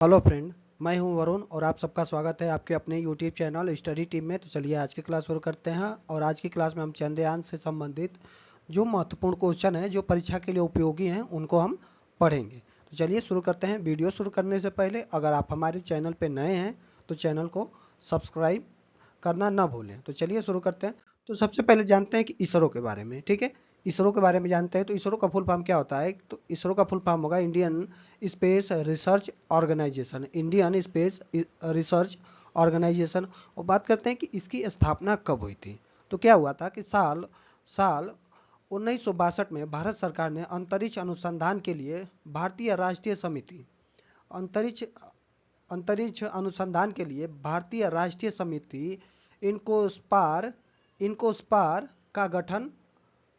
Hello friend, मैं हूं वरुण और आप सबका स्वागत है आपके अपने यूट्यूब चैनल स्टडी टीम में। तो चलिए आज की क्लास शुरू करते हैं और आज की क्लास में हम चंद्रयान से संबंधित जो महत्वपूर्ण क्वेश्चन हैं जो परीक्षा के लिए उपयोगी हैं उनको हम पढ़ेंगे। तो चलिए शुरू करते हैं। वीडियो शुरू करने से पहले अगर आप हमारे चैनल पर नए हैं तो चैनल को सब्सक्राइब करना ना भूलें। तो चलिए शुरू करते हैं। तो सबसे पहले जानते हैं कि इसरो के बारे में। ठीक है, इसरो के बारे में जानते हैं। तो इसरो का फुल फॉर्म क्या होता है? तो इसरो का फुल फॉर्म होगा Indian space research organisation. Indian space research organisation. और बात करते हैं कि इसकी स्थापना कब हुई थी। तो क्या हुआ था कि साल साल 1962 में भारत सरकार ने अंतरिक्ष अनुसंधान के लिए भारतीय राष्ट्रीय समिति अंतरिक्ष अंतरिक्ष अनुसंधान के लिए भारतीय राष्ट्रीय समिति इनकोस्पार इनकोस्पार का गठन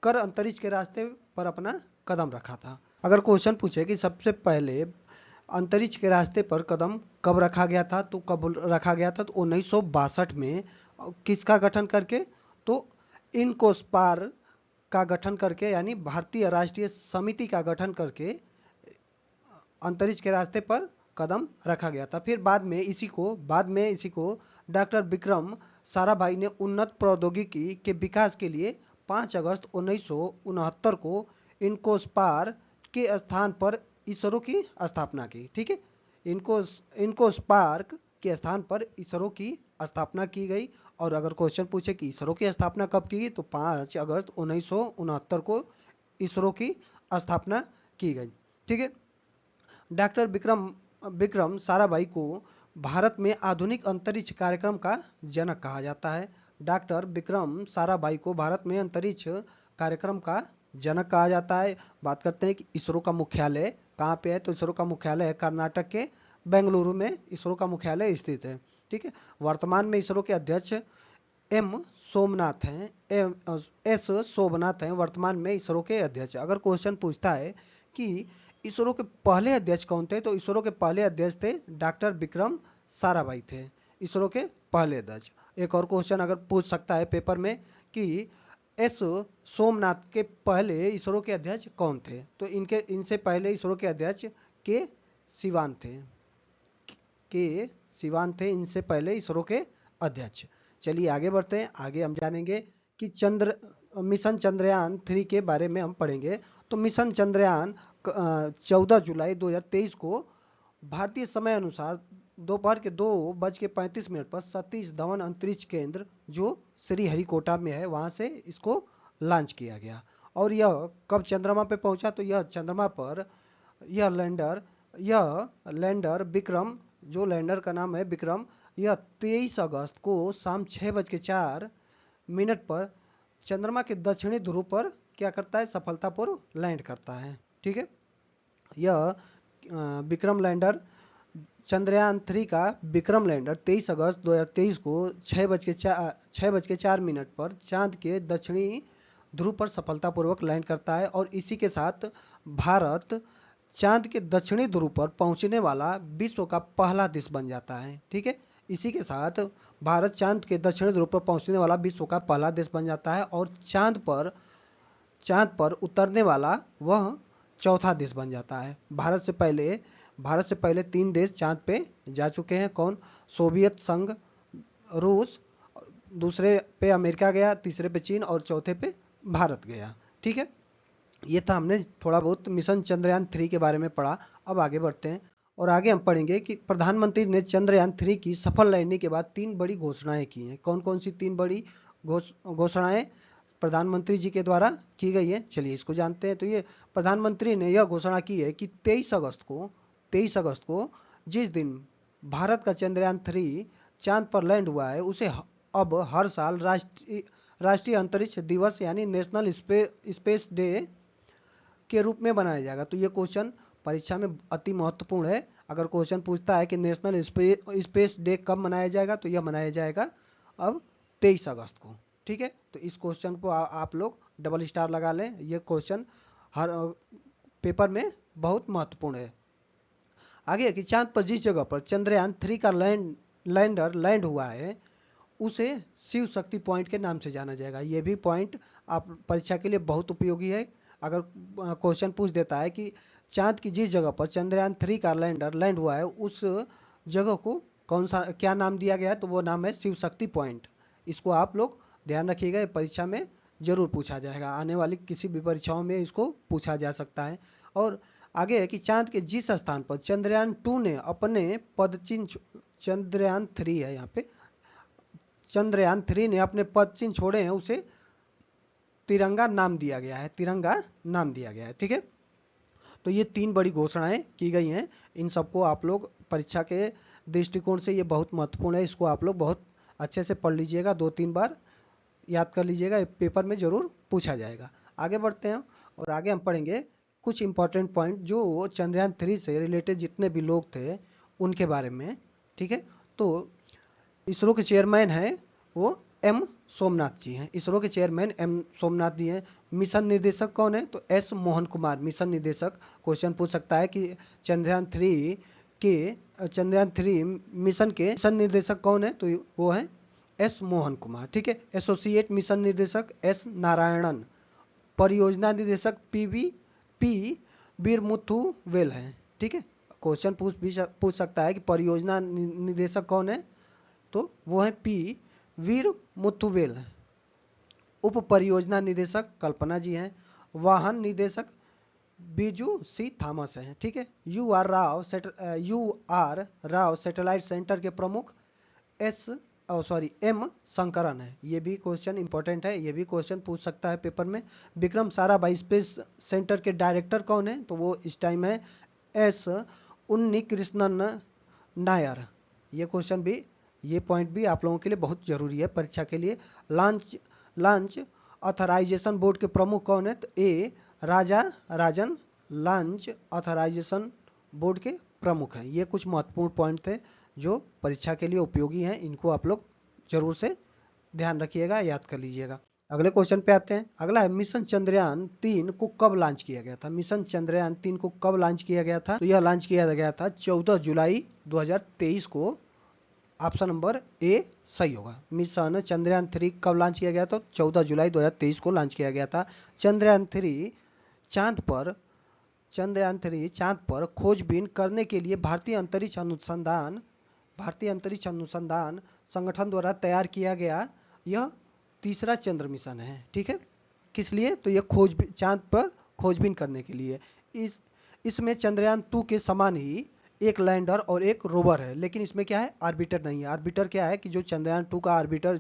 कर अंतरिक्ष के रास्ते पर अपना कदम रखा था। अगर क्वेश्चन पूछे कि सबसे पहले अंतरिक्ष के रास्ते पर कदम कब रखा गया था, तो कब रखा गया था? तो 1962 में। किसका गठन करके? तो इनकोस्पार का गठन करके, यानी भारतीय राष्ट्रीय समिति का गठन करके अंतरिक्ष के रास्ते पर कदम रखा गया था। फिर बाद में इसी को डॉक्टर विक्रम साराभाई ने उन्नत प्रौद्योगिकी के विकास के लिए 5 अगस्त 1969 को इनकोस्पार के स्थान पर इसरो की स्थापना की। ठीक है, इनकोस्पार्क के स्थान पर इसरो की स्थापना की गई। और अगर क्वेश्चन पूछे कि इसरो की स्थापना कब की गई, तो 5 अगस्त 1969 को इसरो की स्थापना की गई। ठीक है, डॉक्टर विक्रम साराभाई को भारत में आधुनिक अंतरिक्ष कार्यक्रम का जनक कहा जाता है। डॉक्टर विक्रम साराभाई को भारत में अंतरिक्ष कार्यक्रम का जनक कहा जाता है। बात करते हैं कि इसरो का मुख्यालय कहाँ पे है। तो इसरो का मुख्यालय है कर्नाटक के बेंगलुरु में इसरो का मुख्यालय स्थित है। ठीक है, वर्तमान में इसरो के अध्यक्ष एम सोमनाथ हैं एस सोमनाथ हैं वर्तमान में इसरो के अध्यक्ष। अगर क्वेश्चन पूछता है कि इसरो के पहले अध्यक्ष कौन थे, तो इसरो के पहले अध्यक्ष थे डॉक्टर विक्रम साराभाई थे, इसरो के पहले अध्यक्ष। एक और क्वेश्चन अगर पूछ सकता है पेपर में कि एस सोमनाथ के पहले इसरो के अध्यक्ष कौन थे, तो इनसे पहले इसरो के अध्यक्ष के सिवान थे इनसे पहले इसरो के अध्यक्ष। चलिए आगे बढ़ते हैं। आगे हम जानेंगे कि मिशन चंद्रयान 3 के बारे में हम पढ़ेंगे। तो मिशन चंद्रयान 14 जुलाई 2023 को भारतीय समय अनुसार दोपहर के 2:35 पर सतीश धवन अंतरिक्ष केंद्र जो श्रीहरिकोटा में है वहां से इसको लॉन्च किया गया। और यह कब चंद्रमा पे पहुंचा? तो यह चंद्रमा पर यह लैंडर विक्रम, जो लैंडर का नाम है विक्रम, यह 23 अगस्त को शाम 6:04 पर चंद्रमा के दक्षिणी ध्रुव पर क्या करता है? सफलतापूर्वक लैंड करता है। ठीक है, यह विक्रम लैंडर चंद्रयान 3 का विक्रम लैंडर 23 अगस्त 2023 को 6:04 पर चांद के दक्षिणी ध्रुव पर सफलतापूर्वक लैंड करता है। और इसी के साथ भारत चांद के दक्षिणी ध्रुव पर पहुंचने वाला विश्व का पहला देश बन जाता है। ठीक है, इसी के साथ भारत चांद के दक्षिणी ध्रुव पर पहुंचने वाला विश्व का पहला देश बन जाता है और चांद पर उतरने वाला वह चौथा देश बन जाता है। भारत से पहले 3 देश चांद पे जा चुके हैं। कौन? सोवियत संघ, रूस, दूसरे पे अमेरिका गया, तीसरे पे चीन और चौथे पे भारत गया। ठीक है, ये था हमने थोड़ा बहुत मिशन चंद्रयान 3 के बारे में पढ़ा। अब आगे बढ़ते हैं और आगे हम पढ़ेंगे कि प्रधानमंत्री ने चंद्रयान 3 की सफल लैंडिंग के बाद 3 बड़ी घोषणाएं की हैं। कौन कौन सी 3 बड़ी घोषणाएं प्रधानमंत्री जी के द्वारा की गई है? चलिए इसको जानते हैं। तो ये प्रधानमंत्री ने यह घोषणा की है कि 23 अगस्त को जिस दिन भारत का चंद्रयान 3 चांद पर लैंड हुआ है उसे अब हर साल राष्ट्रीय अंतरिक्ष दिवस यानी नेशनल स्पेस डे के रूप में बनाया जाएगा। तो ये क्वेश्चन परीक्षा में अति महत्वपूर्ण है। अगर क्वेश्चन पूछता है कि नेशनल स्पेस डे कब मनाया जाएगा, तो यह मनाया जाएगा अब 23 अगस्त को। ठीक है, तो इस क्वेश्चन को आप लोग डबल स्टार लगा लें। यह क्वेश्चन हर पेपर में बहुत महत्वपूर्ण है। आगे कि चांद पर जिस जगह पर चंद्रयान 3 का लैंडर लैंड हुआ है उसे शिव शक्ति पॉइंट के नाम से जाना जाएगा। ये भी पॉइंट आप परीक्षा के लिए बहुत उपयोगी है। अगर क्वेश्चन पूछ देता है कि चांद की जिस जगह पर चंद्रयान 3 का लैंडर लैंड हुआ है उस जगह को कौन सा क्या नाम दिया गया है, तो वो नाम है शिव शक्ति पॉइंट। इसको आप लोग ध्यान रखिएगा, ये परीक्षा में जरूर पूछा जाएगा, आने वाली किसी भी परीक्षाओं में इसको पूछा जा सकता है। और आगे है कि चांद के जिस स्थान पर चंद्रयान 2 ने अपने पदचिन्ह, चंद्रयान 3 है यहाँ पे, चंद्रयान 3 ने अपने पदचिन्ह छोड़े हैं उसे तिरंगा नाम दिया गया है, तिरंगा नाम दिया गया है। ठीक है, तो ये 3 बड़ी घोषणाएं की गई हैं। इन सबको आप लोग परीक्षा के दृष्टिकोण से ये बहुत महत्वपूर्ण है, इसको आप लोग बहुत अच्छे से पढ़ लीजिएगा, 2-3 बार याद कर लीजिएगा, पेपर में जरूर पूछा जाएगा। आगे बढ़ते हैं और आगे हम पढ़ेंगे कुछ इंपॉर्टेंट पॉइंट जो चंद्रयान 3 से रिलेटेड जितने भी लोग थे उनके बारे में। ठीक है, तो इसरो के चेयरमैन हैं वो एम सोमनाथ जी हैं, इसरो के चेयरमैन एम सोमनाथ जी हैं। मिशन निर्देशक कौन है, तो एस मोहन कुमार मिशन निर्देशक। क्वेश्चन पूछ सकता है कि चंद्रयान 3 चंद्रयान 3 मिशन के मिशन निर्देशक कौन है, तो वो है एस मोहन कुमार। ठीक है, एसोसिएट मिशन निर्देशक एस नारायणन, परियोजना निर्देशक पी वीरमुथु वेल है। ठीक है, क्वेश्चन पूछ सकता है कि परियोजना निर्देशक कौन है, तो वो है पी वीर मुथुवेल। उप परियोजना निदेशक कल्पना जी हैं। वाहन निदेशक बीजू सी थॉमस हैं। ठीक है, U R Rao satellite centre के प्रमुख एम शंकरन है। ये भी क्वेश्चन इंपॉर्टेंट है, ये भी क्वेश्चन पूछ सकता है पेपर में। विक्रम साराभाई स्पेस सेंटर के डायरेक्टर कौन है, तो वो इस टाइम है एस उन्नी कृष्णन नायर। ये क्वेश्चन भी, ये पॉइंट भी आप लोगों के लिए बहुत जरूरी है परीक्षा के लिए। लॉन्च ऑथराइजेशन बोर्ड के प्रमुख कौन है, तो ए राजा राजन लॉन्च ऑथराइजेशन बोर्ड के प्रमुख हैं। ये कुछ महत्वपूर्ण पॉइंट थे जो परीक्षा के लिए उपयोगी हैं, इनको आप लोग जरूर से ध्यान रखिएगा, याद कर लीजिएगा। अगले क्वेश्चन पे आते हैं। अगला है मिशन चंद्रयान 3 को कब लॉन्च किया गया था। मिशन चंद्रयान 3 को कब लॉन्च किया गया था, तो यह लॉन्च किया गया था 14 जुलाई 2023 को। ऑप्शन नंबर ए सही होगा। मिशन चंद्रयान 3 कब लॉन्च किया गया था, 14 जुलाई 2023 को लॉन्च किया गया था। चंद्रयान 3 चांद पर चंद्रयान 3 चांद पर खोजबीन करने के लिए भारतीय अंतरिक्ष अनुसंधान संगठन द्वारा तैयार किया गया यह तीसरा चंद्र मिशन है। ठीक है, किस लिए, तो यह चांद पर खोजबीन करने के लिए। इसमें चंद्रयान 2 के समान ही एक लैंडर और एक रोवर है, लेकिन इसमें क्या है, आर्बिटर नहीं है। आर्बिटर क्या है कि जो चंद्रयान 2 का आर्बिटर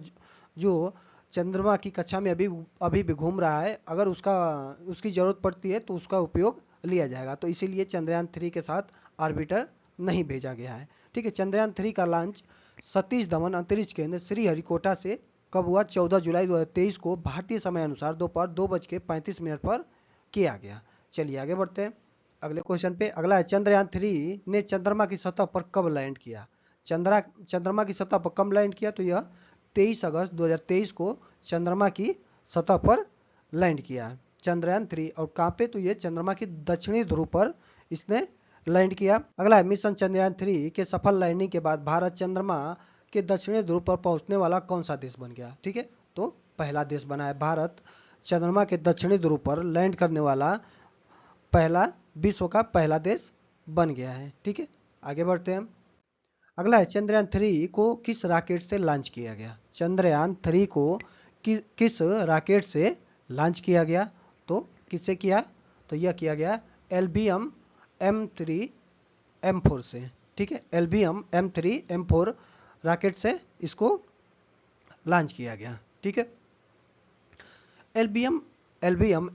जो चंद्रमा की कक्षा में अभी भी घूम रहा है, अगर उसकी जरूरत पड़ती है तो उसका उपयोग लिया जाएगा, तो इसीलिए चंद्रयान 3 के साथ आर्बिटर नहीं भेजा गया है। ठीक है, चंद्रयान 3 का लॉन्च सतीश धवन अंतरिक्ष केंद्र श्रीहरिकोटा से कब हुआ, 14 जुलाई 2023 को भारतीय समय अनुसार दोपहर 2:35 पर किया गया। चलिए आगे बढ़ते हैं अगले क्वेश्चन पे। अगला है चंद्रयान 3 ने चंद्रमा की सतह पर कब लैंड किया। चंद्रमा की सतह पर कब लैंड किया, तो यह 23 अगस्त 2023 को चंद्रमा की सतह पर लैंड किया चंद्रयान 3। और कहाँ पे, तो ये चंद्रमा की दक्षिणी ध्रुव पर इसने लैंड किया। अगला है मिशन चंद्रयान 3 के सफल लैंडिंग के बाद भारत चंद्रमा के दक्षिणी ध्रुव पर पहुंचने वाला कौन सा देश बन गया। ठीक है, तो पहला देश बना है भारत, चंद्रमा के दक्षिणी ध्रुव पर लैंड करने वाला विश्व का पहला देश बन गया है। ठीक है, आगे बढ़ते हैं। अगला है चंद्रयान 3 को किस रॉकेट से लॉन्च किया गया। चंद्रयान 3 को किस रॉकेट से लॉन्च किया गया, तो किससे किया, तो यह किया गया एलबीएम M3 M4 से। ठीक है, एलबीएम M3 M4 रॉकेट से इसको लॉन्च किया गया। ठीक है, एलबीएम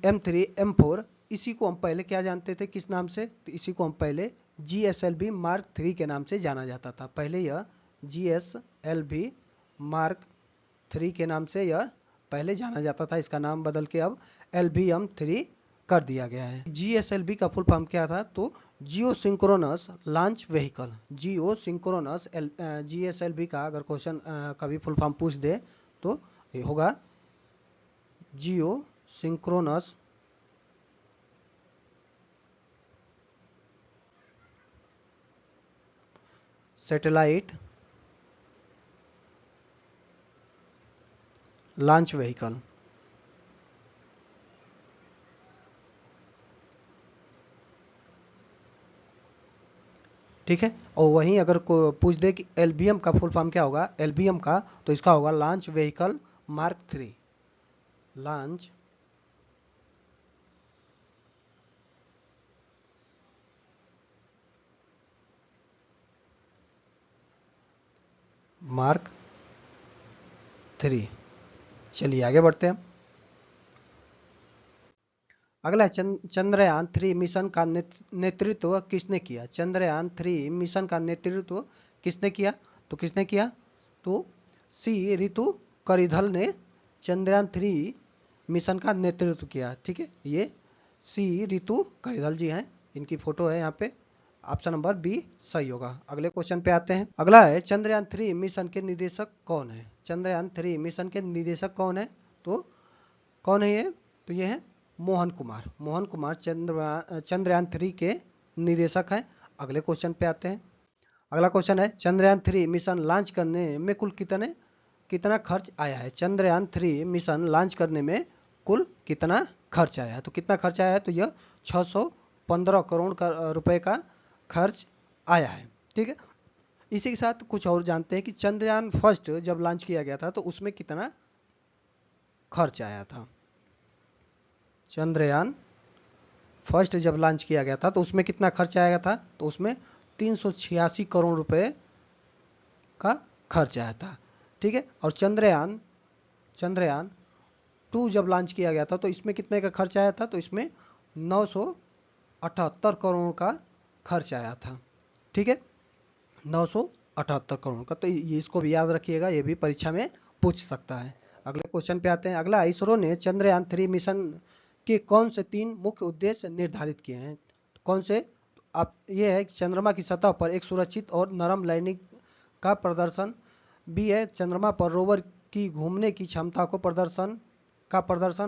M3 M4, इसी को हम पहले क्या जानते थे, किस नाम से, तो इसी को हम पहले GSLV मार्क 3 के नाम से जाना जाता था। पहले यह GSLV मार्क 3 के नाम से यह पहले जाना जाता था, इसका नाम बदल के अब LBM-3 कर दिया गया है। GSLV का फुल फॉर्म क्या था, तो जियो सिंक्रोनस लॉन्च व्हीकल। जियो सिंक्रोनस GSLV का अगर क्वेश्चन कभी फुल फॉर्म पूछ दे तो ये होगा जियो सिंक्रोनस सैटेलाइट लॉन्च व्हीकल। ठीक है। और वहीं अगर को पूछ दे कि एलबीएम का फुल फॉर्म क्या होगा, एलबीएम का, तो इसका होगा launch vehicle mark 3। Launch mark 3। चलिए आगे बढ़ते हैं। अगला है चंद्रयान 3 मिशन का नेतृत्व किसने किया? चंद्रयान 3 मिशन का नेतृत्व किसने किया? तो किसने किया? तो सी रितु करिधल ने चंद्रयान 3 मिशन का नेतृत्व किया। ठीक है, ये सी रितु करिधल जी हैं, इनकी फोटो है यहाँ पे। ऑप्शन नंबर बी सही होगा। अगले क्वेश्चन पे आते हैं। अगला है चंद्रयान 3 मिशन के निदेशक कौन है? चंद्रयान 3 मिशन के निदेशक कौन है? तो कौन है ये? तो ये है मोहन कुमार। मोहन कुमार चंद्रयान 3 के निदेशक हैं। अगले क्वेश्चन पे आते हैं। अगला क्वेश्चन है चंद्रयान 3 मिशन लॉन्च करने में कुल कितना खर्च आया है? चंद्रयान 3 मिशन लॉन्च करने में कुल कितना खर्च आया है? तो कितना खर्च आया है? तो यह 615 करोड़ रुपए का खर्च आया है। ठीक है, इसी के साथ कुछ और जानते हैं कि चंद्रयान फर्स्ट जब लॉन्च किया गया था तो उसमें कितना खर्च आया था? चंद्रयान फर्स्ट जब लॉन्च किया गया था तो उसमें कितना खर्च आया था? तो उसमें 386 करोड़ रुपए का खर्च आया था। ठीक है, और चंद्रयान 2 जब लॉन्च किया गया था तो इसमें कितने का खर्च आया था? तो इसमें 978 करोड़ का खर्च आया था। ठीक है, 978 करोड़ का। तो ये इसको भी याद रखिएगा, ये भी परीक्षा में पूछ सकता है। अगले क्वेश्चन पे आते हैं। अगला, इसरो ने चंद्रयान 3 मिशन के कौन से 3 मुख्य उद्देश्य निर्धारित किए हैं? कौन से? आप ये है कि चंद्रमा की सतह पर एक सुरक्षित और नरम लैंडिंग का प्रदर्शन। बी है चंद्रमा पर रोवर की घूमने की क्षमता को प्रदर्शन।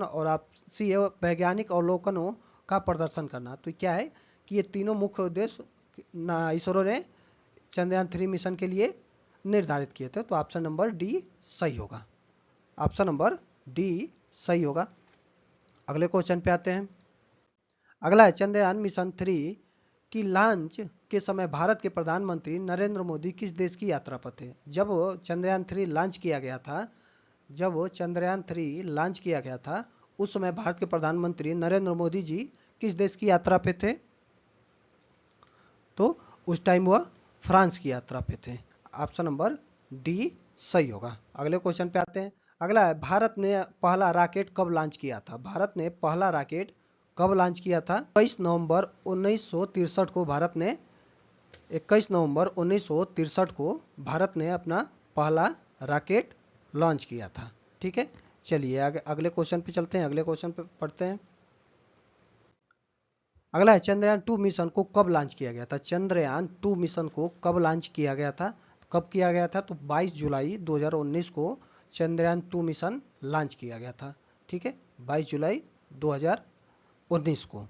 और आप सी है वैज्ञानिक अवलोकनों का प्रदर्शन करना। तो क्या है कि ये तीनों मुख्य उद्देश्य इसरो ने चंद्रयान 3 मिशन के लिए निर्धारित किए थे। तो ऑप्शन नंबर डी सही होगा। ऑप्शन नंबर डी सही होगा। अगले क्वेश्चन पे आते हैं। अगला है चंद्रयान मिशन 3 की लॉन्च के समय भारत के प्रधानमंत्री नरेंद्र मोदी किस देश की यात्रा पर थे? जब चंद्रयान 3 लॉन्च किया गया था, उस समय भारत के प्रधानमंत्री नरेंद्र मोदी जी किस देश की यात्रा पे थे? तो उस टाइम वह फ्रांस की यात्रा पे थे। ऑप्शन नंबर डी सही होगा। अगले क्वेश्चन पे आते हैं। अगला है भारत ने पहला रॉकेट कब लॉन्च किया था? भारत ने पहला रॉकेट कब लॉन्च किया था? 21 नवंबर 1963 को भारत ने 21 नवंबर 1963 को भारत ने अपना पहला रॉकेट लॉन्च किया था। ठीक है, चलिए आगे अगले क्वेश्चन पे चलते हैं। अगले क्वेश्चन पे पढ़ते हैं। अगला है चंद्रयान 2 मिशन को कब लॉन्च किया गया था? चंद्रयान 2 मिशन को कब लॉन्च किया गया था? कब किया गया था? तो 22 जुलाई 2019 को चंद्रयान 2 मिशन लॉन्च किया गया था। ठीक है, 22 जुलाई 2019 को।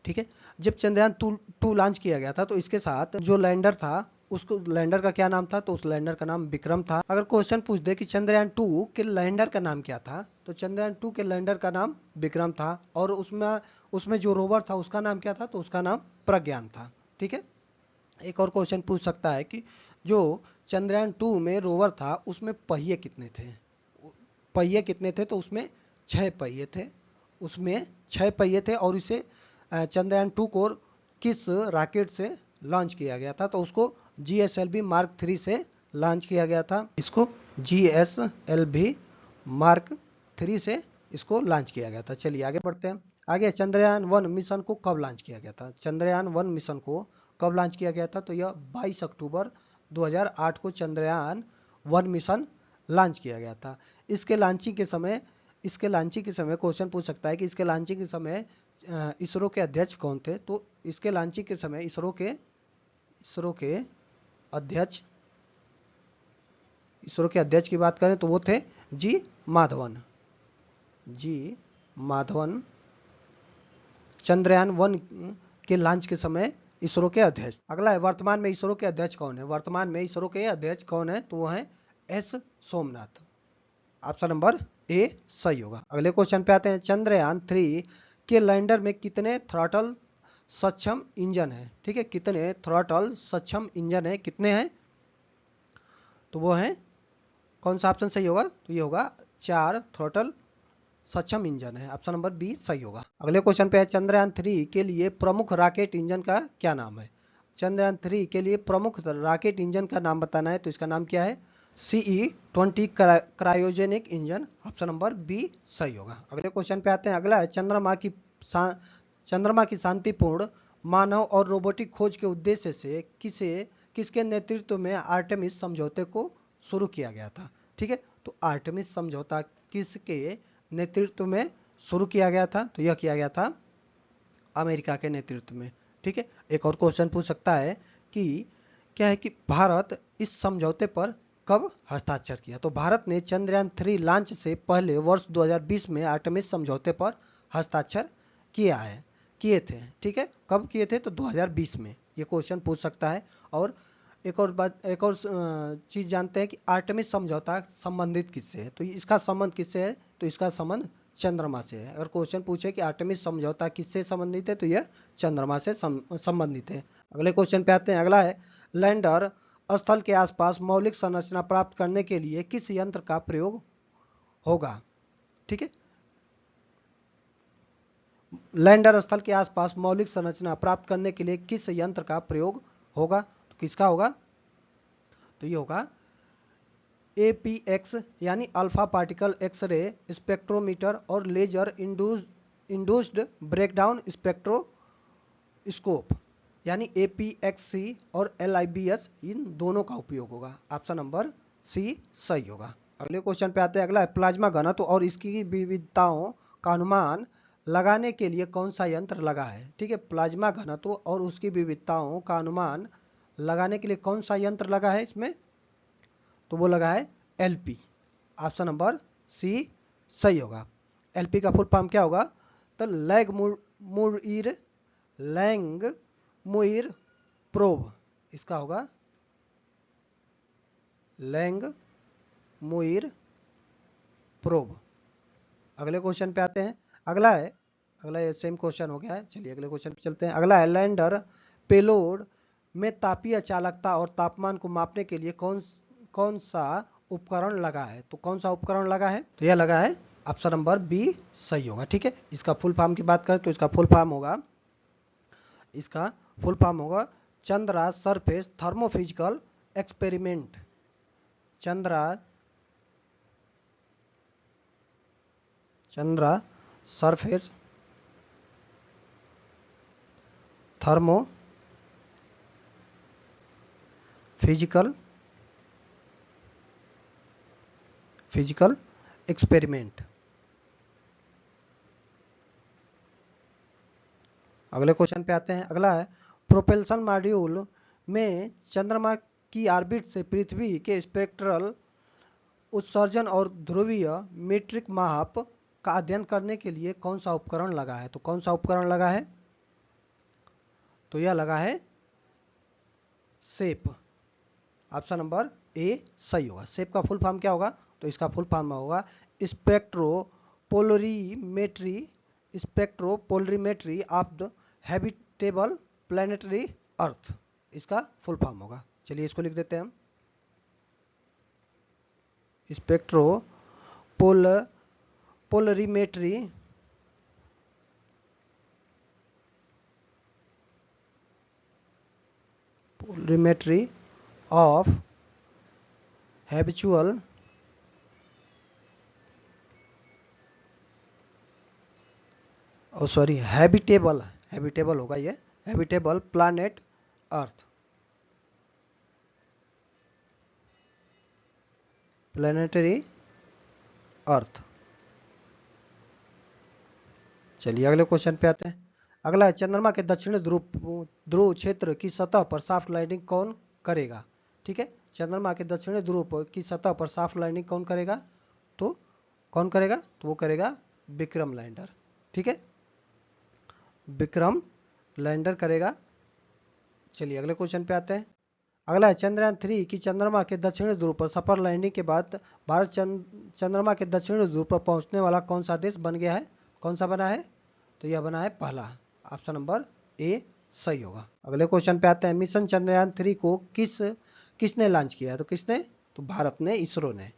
ठीक है, जब चंद्रयान 2 लॉन्च किया गया था तो इसके साथ जो लैंडर था, उसको लैंडर का क्या नाम था? तो उस लैंडर का नाम विक्रम था। अगर क्वेश्चन पूछ दे कि चंद्रयान 2 के लैंडर का नाम क्या था, तो चंद्रयान 2 के लैंडर का नाम विक्रम था। और उसमें जो रोवर था उसका नाम क्या था? तो उसका नाम प्रज्ञान था। ठीक है, एक और क्वेश्चन पूछ सकता है कि जो चंद्रयान 2 में रोवर था उसमें पहिए कितने थे? पहिए कितने थे? तो उसमें 6 पहिए थे। उसमें 6 पहिए थे। और इसे चंद्रयान 2 को किस रॉकेट से लॉन्च किया गया था? तो उसको GSLV मार्क 3 से लॉन्च किया गया था। इसको GSLV मार्क 3 से इसको लॉन्च किया गया था। चलिए आगे बढ़ते हैं। आगे चंद्रयान 1 मिशन को कब लॉन्च किया गया था? चंद्रयान 1 मिशन को कब लॉन्च किया गया था? तो यह 22 अक्टूबर 2008 को चंद्रयान 1 मिशन लॉन्च किया गया था। इसके लॉन्चिंग के समय क्वेश्चन पूछ सकता है कि इसके लॉन्चिंग के समय इसरो के अध्यक्ष कौन थे? तो इसके लॉन्चिंग के समय इसरो के अध्यक्ष की बात करें तो वो थे जी माधवन। चंद्रयान 1 के लॉन्च के समय इसरो के अध्यक्ष। अगला है वर्तमान में इसरो के अध्यक्ष कौन है? वर्तमान में इसरो के अध्यक्ष कौन है? तो वो है S Somnath. Option number A सही होगा। अगले क्वेश्चन पे आते हैं। चंद्रयान 3 के लैंडर में कितने थ्रॉटल सक्षम इंजन है, ठीक है, कितने थ्रॉटल सक्षम इंजन है, कितने हैं, तो वो है, कौन सा ऑप्शन सही होगा, तो ये होगा 4 थ्रॉटल सक्षम इंजन है, ऑप्शन नंबर बी सही होगा। अगले क्वेश्चन पे है, चंद्रयान 3 के लिए प्रमुख रॉकेट इंजन का क्या नाम है। चंद्रयान 3 के लिए प्रमुख रॉकेट इंजन का नाम बताना है, तो इसका नाम क्या है, CE-20 cryogenic engine, option number B सही होगा। अगले क्वेश्चन पे आते हैं, अगला है, चंद्रमा की शांतिपूर्ण मानव और रोबोटिक खोज के उद्देश्य से किसके नेतृत्व में आर्टेमिस समझौते को शुरू किया गया था, ठीक है, तो आर्टेमिस समझौता किसके नेतृत्व में शुरू किया गया था, तो यह किया गया था अमेरिका के नेतृत्व में, ठीक है। एक और क्वेश्चन पूछ सकता है कि क्या है कि भारत इस समझौते पर कब हस्ताक्षर किया, तो भारत ने चंद्रयान 3 लॉन्च से पहले वर्ष 2020 में आर्टेमिस समझौते पर हस्ताक्षर किए थे, ठीक है, कब किए थे, तो 2020 में, ये क्वेश्चन पूछ सकता है। और एक और चीज जानते हैं कि आर्टेमिस समझौता संबंधित किससे है, तो इसका संबंध किससे है, तो इसका संबंध चंद्रमा से है। अगर क्वेश्चन पूछे कि आर्टेमिस समझौता किससे संबंधित है, तो यह चंद्रमा से संबंधित है। अगले क्वेश्चन पे आते हैं, अगला है, लैंडर स्थल के आसपास मौलिक संरचना प्राप्त करने के लिए किस यंत्र का प्रयोग होगा, ठीक है, लैंडर स्थल के आसपास मौलिक संरचना प्राप्त करने के लिए किस यंत्र का प्रयोग होगा, तो किसका होगा, तो ये होगा APX यानी अल्फा पार्टिकल एक्सरे स्पेक्ट्रोमीटर और लेजर इंड्यूस्ड ब्रेकडाउन स्पेक्ट्रोस्कोप यानी APXC और LIBS, इन दोनों का उपयोग होगा, ऑप्शन नंबर सी सही होगा। अगले क्वेश्चन पे आते हैं, अगला है, प्लाज्मा घनत्व और इसकी विविधताओं का अनुमान लगाने के लिए कौन सा यंत्र लगा है, ठीक है, प्लाज्मा घनत्व और उसकी विविधताओं का अनुमान लगाने के लिए कौन सा यंत्र लगा है इसमें, तो वो लगा है LP, ऑप्शन नंबर सी सही होगा। LP का फुल फॉर्म क्या होगा, तो लैंग मुइर प्रोब, इसका होगा लैंग मुइर प्रोब। अगले क्वेश्चन पे आते हैं, अगला ये सेम क्वेश्चन हो गया है, चलिए अगले क्वेश्चन पे चलते हैं। अगला है, लैंडर पेलोड में तापीय चालकता और तापमान को मापने के लिए कौन सा उपकरण लगा है, तो कौन सा उपकरण लगा है, तो यह लगा है, ऑप्शन नंबर बी सही होगा, ठीक है। इसका फुल फॉर्म की बात करें तो इसका फुल फॉर्म होगा Chandra surface thermophysical experiment, Chandra surface thermo physical experiment. अगले क्वेश्चन पे आते हैं, अगला है, प्रोपेल्शन मॉड्यूल में चंद्रमा की ऑर्बिट से पृथ्वी के स्पेक्ट्रल उत्सर्जन और ध्रुवीय मीट्रिक माप का अध्ययन करने के लिए कौन सा उपकरण लगा है, तो कौन सा उपकरण लगा है, तो यह लगा है सेप, ऑप्शन नंबर ए सही होगा। सेप का फुल फॉर्म क्या होगा, तो इसका फुल फॉर्म होगा spectropolarimetry of the habitable planetary Earth, इसका फुल फॉर्म होगा। चलिए इसको लिख देते हैं हम, स्पेक्ट्रोपोलरीमेट्री ऑफ हैबिचुअल हैबिटेबल होगा ये, हैबिटेबल प्लैनेट अर्थ, प्लैनेटरी अर्थ। चलिए अगले क्वेश्चन पे आते हैं, अगला है, चंद्रमा के दक्षिणी ध्रुव क्षेत्र की सतह पर सॉफ्ट लैंडिंग कौन करेगा, ठीक है, चंद्रमा के दक्षिणी ध्रुव की सतह पर सॉफ्ट लैंडिंग कौन करेगा, तो वो करेगा विक्रम लैंडर, ठीक है, विक्रम लैंडर करेगा। चलिए अगले क्वेश्चन पे आते हैं, अगला है, चंद्रयान 3 की चंद्रमा के दक्षिणी ध्रुव पर सफल लैंडिंग के बाद भारत चंद्रमा के दक्षिणी ध्रुव पर पहुंचने वाला कौन सा देश बन गया है, कौन सा बना है, तो यह बना है पहला, ऑप्शन नंबर ए सही होगा। अगले क्वेश्चन पे आते हैं, मिशन चंद्रयान 3 को किसने लॉन्च किया है? तो किसने? तो भारत ने, इसरो ने।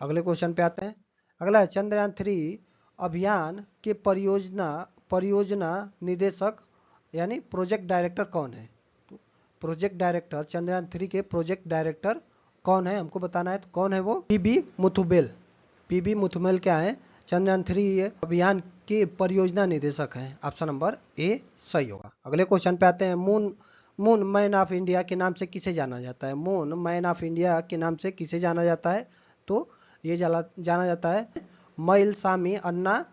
अगले क्वेश्चन पे आते हैं, अगला है चंद्रयान 3 अभियान के परियोजना निदेशक यानी प्रोजेक्ट डायरेक्टर कौन है? तो प्रोजेक्ट डायरेक्टर, चंद्रयान 3 के प्रोजेक्ट डायरेक्टर कौन है हमको बताना है। तो कौन है वो? पीबी मुथुमेल। पीबी मुथुमेल क्या है? चंद्रयान 3 अभियान के परियोजना निदेशक हैं। ऑप्शन नंबर ए सही होगा। अगले क्वेश्चन पे आते हैं, मून मैन ऑफ इंडिया के नाम से किसे जाना जाता है? मून मैन ऑफ इंडिया के नाम से किसे जाना जाता है? तो ये जाना जाता है मइलसामी अन्ना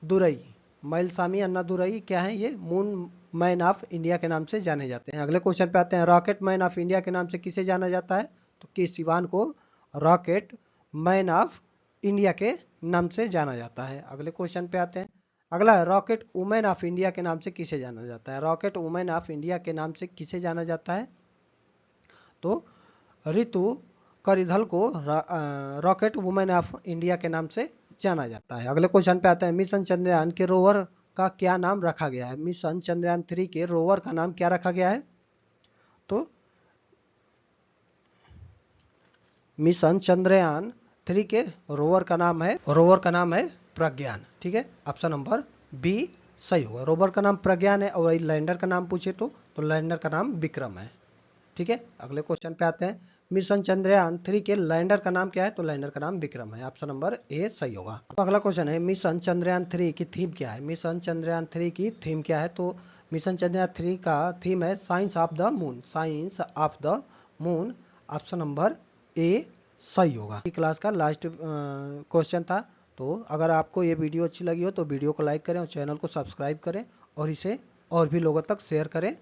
दुरई। मइलसामी अन्ना दुरई क्या है? ये मून मैन ऑफ इंडिया के नाम से जाने जाते हैं। अगले क्वेश्चन पे आते हैं, रॉकेट मैन ऑफ इंडिया के नाम से किसे जाना जाता है? तो के सिवान को रॉकेट मैन ऑफ इंडिया के नाम से जाना जाता है। अगले क्वेश्चन पे आते हैं, अगला है, रॉकेट वुमेन ऑफ इंडिया के नाम से किसे जाना जाता है? रॉकेट वुमेन ऑफ इंडिया के नाम से किसे जाना जाता है? तो ऋतु करिधल को रॉकेट वुमेन ऑफ इंडिया के नाम से जाना जाता है। अगले क्वेश्चन पे आते हैं, मिशन चंद्रयान के रोवर का क्या नाम रखा गया है? मिशन चंद्रयान 3 के रोवर का नाम क्या रखा गया है? तो मिशन चंद्रयान 3 के रोवर का नाम है प्रज्ञान। ठीक है, ऑप्शन नंबर बी सही होगा। रोवर का नाम प्रज्ञान है और लैंडर का नाम पूछे तो लैंडर का नाम विक्रम है। ठीक है, अगले क्वेश्चन पे आते हैं, मिशन चंद्रयान 3 के लैंडर का नाम क्या है? तो लैंडर का नाम विक्रम है। ऑप्शन नंबर ए सही होगा। अब अगला क्वेश्चन है, मिशन चंद्रयान 3 की थीम क्या है? मिशन चंद्रयान 3 की थीम क्या है? तो मिशन चंद्रयान 3 का थीम है science of the moon. Science of the moon. Option number A सही होगा। क्लास का लास्ट क्वेश्चन था। तो अगर आपको ये वीडियो अच्छी लगी हो तो वीडियो को लाइक करें और चैनल को सब्सक्राइब करें और इसे और भी लोगों तक शेयर करें।